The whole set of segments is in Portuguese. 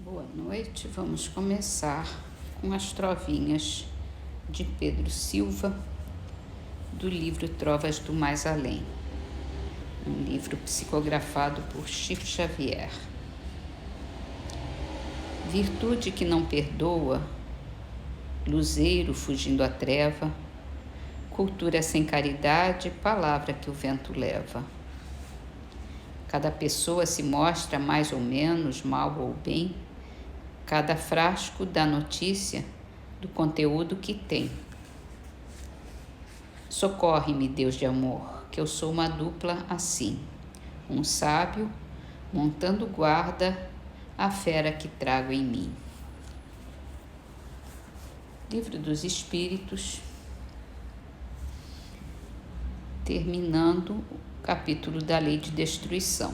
Boa noite, vamos começar com as trovinhas de Pedro Silva, do livro Trovas do Mais Além, um livro psicografado por Chico Xavier. Virtude que não perdoa, luzeiro fugindo à treva, cultura sem caridade, palavra que o vento leva. Cada pessoa se mostra mais ou menos, mal ou bem, cada frasco dá notícia do conteúdo que tem. Socorre-me, Deus de amor, que eu sou uma dupla assim, um sábio montando guarda a fera que trago em mim. Livro dos Espíritos, terminando o capítulo da Lei de Destruição.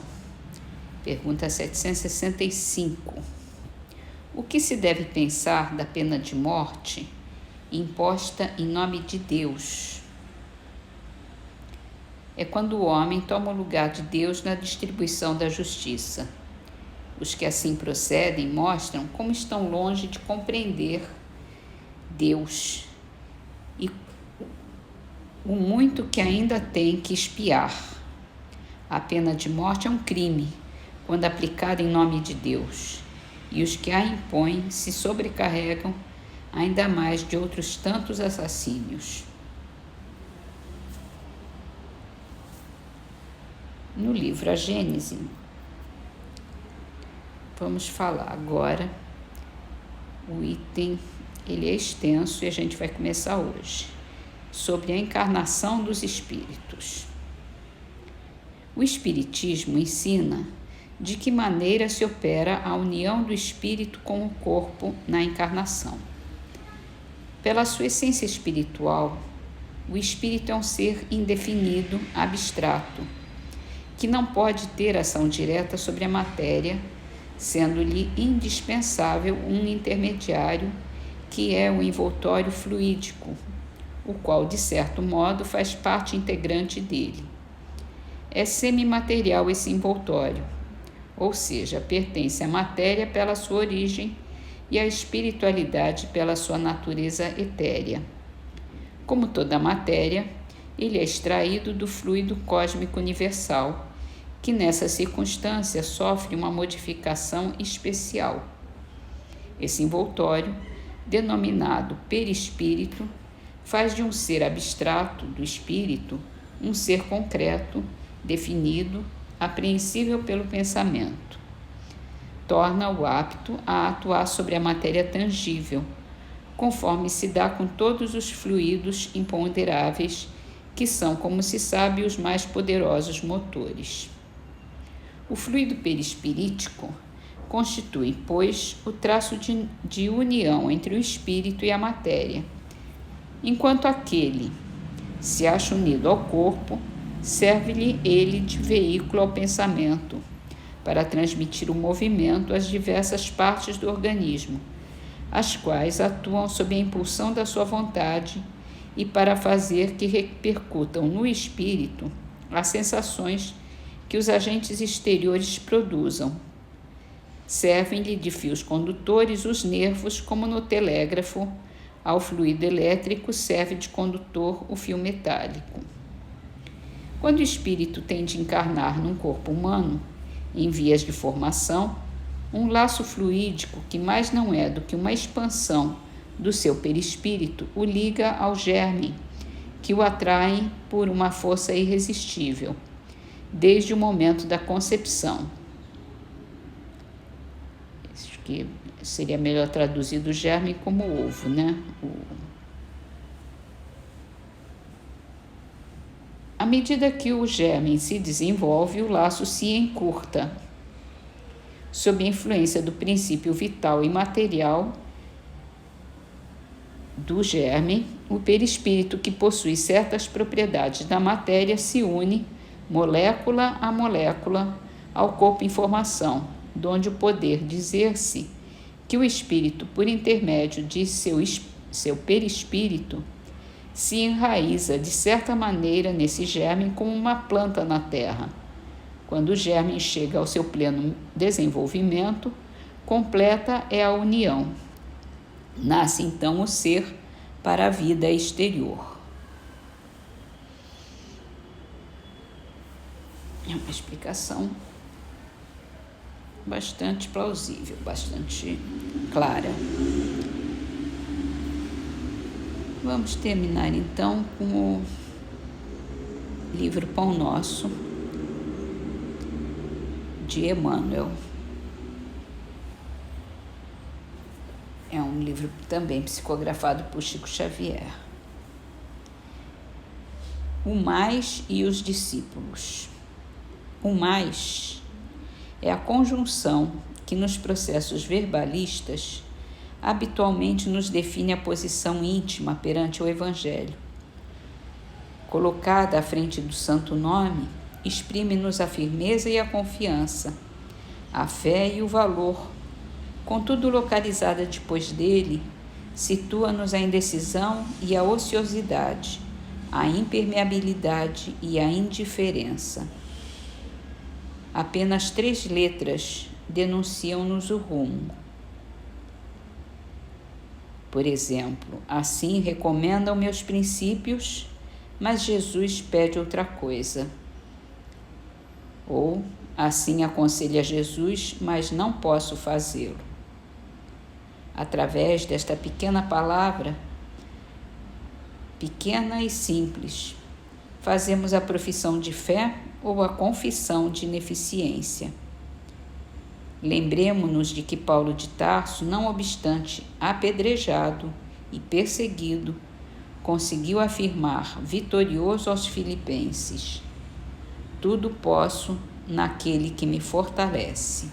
Pergunta 765. O que se deve pensar da pena de morte imposta em nome de Deus? É quando o homem toma o lugar de Deus na distribuição da justiça. Os que assim procedem mostram como estão longe de compreender Deus e o muito que ainda tem que expiar. A pena de morte é um crime quando aplicada em nome de Deus, e os que a impõem se sobrecarregam ainda mais de outros tantos assassínios. No livro A Gênese, vamos falar agora, o item, ele é extenso e a gente vai começar hoje, sobre a encarnação dos espíritos. O Espiritismo ensina de que maneira se opera a união do espírito com o corpo na encarnação. Pela sua essência espiritual, o espírito é um ser indefinido, abstrato, que não pode ter ação direta sobre a matéria, sendo-lhe indispensável um intermediário, que é o envoltório fluídico, o qual, de certo modo, faz parte integrante dele. É semimaterial esse envoltório, ou seja, pertence à matéria pela sua origem e à espiritualidade pela sua natureza etérea. Como toda matéria, ele é extraído do fluido cósmico universal, que nessa circunstância sofre uma modificação especial. Esse envoltório, denominado perispírito, faz de um ser abstrato do espírito um ser concreto, definido, apreensível pelo pensamento. Torna-o apto a atuar sobre a matéria tangível, conforme se dá com todos os fluidos imponderáveis, que são, como se sabe, os mais poderosos motores. O fluido perispirítico constitui, pois, o traço de união entre o espírito e a matéria, enquanto aquele se acha unido ao corpo, serve-lhe ele de veículo ao pensamento, para transmitir o movimento às diversas partes do organismo, as quais atuam sob a impulsão da sua vontade e para fazer que repercutam no espírito as sensações que os agentes exteriores produzam. Servem-lhe de fios condutores os nervos, como no telégrafo, ao fluido elétrico serve de condutor o fio metálico. Quando o espírito tem de encarnar num corpo humano, em vias de formação, um laço fluídico, que mais não é do que uma expansão do seu perispírito, o liga ao germe, que o atrai por uma força irresistível, desde o momento da concepção. Acho que seria melhor traduzido o germe como ovo, né? À medida que o germe se desenvolve, o laço se encurta. Sob a influência do princípio vital e material do germe, o perispírito, que possui certas propriedades da matéria, se une, molécula a molécula, ao corpo em formação, donde o poder dizer-se que o espírito, por intermédio de seu perispírito, se enraiza de certa maneira nesse germe como uma planta na terra. Quando o germe chega ao seu pleno desenvolvimento, completa é a união. Nasce então o ser para a vida exterior. É uma explicação bastante plausível, bastante clara. Vamos terminar então com o livro Pão Nosso, de Emmanuel. É um livro também psicografado por Chico Xavier. O mais e os discípulos. O mais é a conjunção que nos processos verbalistas habitualmente nos define a posição íntima perante o Evangelho. Colocada à frente do santo nome, exprime-nos a firmeza e a confiança, a fé e o valor. Contudo, localizada depois dele, situa-nos a indecisão e a ociosidade, a impermeabilidade e a indiferença. Apenas 3 letras denunciam-nos o rumo. Por exemplo, assim recomendam meus princípios, mas Jesus pede outra coisa. Ou, assim aconselha Jesus, mas não posso fazê-lo. Através desta pequena palavra, pequena e simples, fazemos a profissão de fé ou a confissão de ineficiência. Lembremo-nos de que Paulo de Tarso, não obstante apedrejado e perseguido, conseguiu afirmar, vitorioso aos filipenses: tudo posso naquele que me fortalece.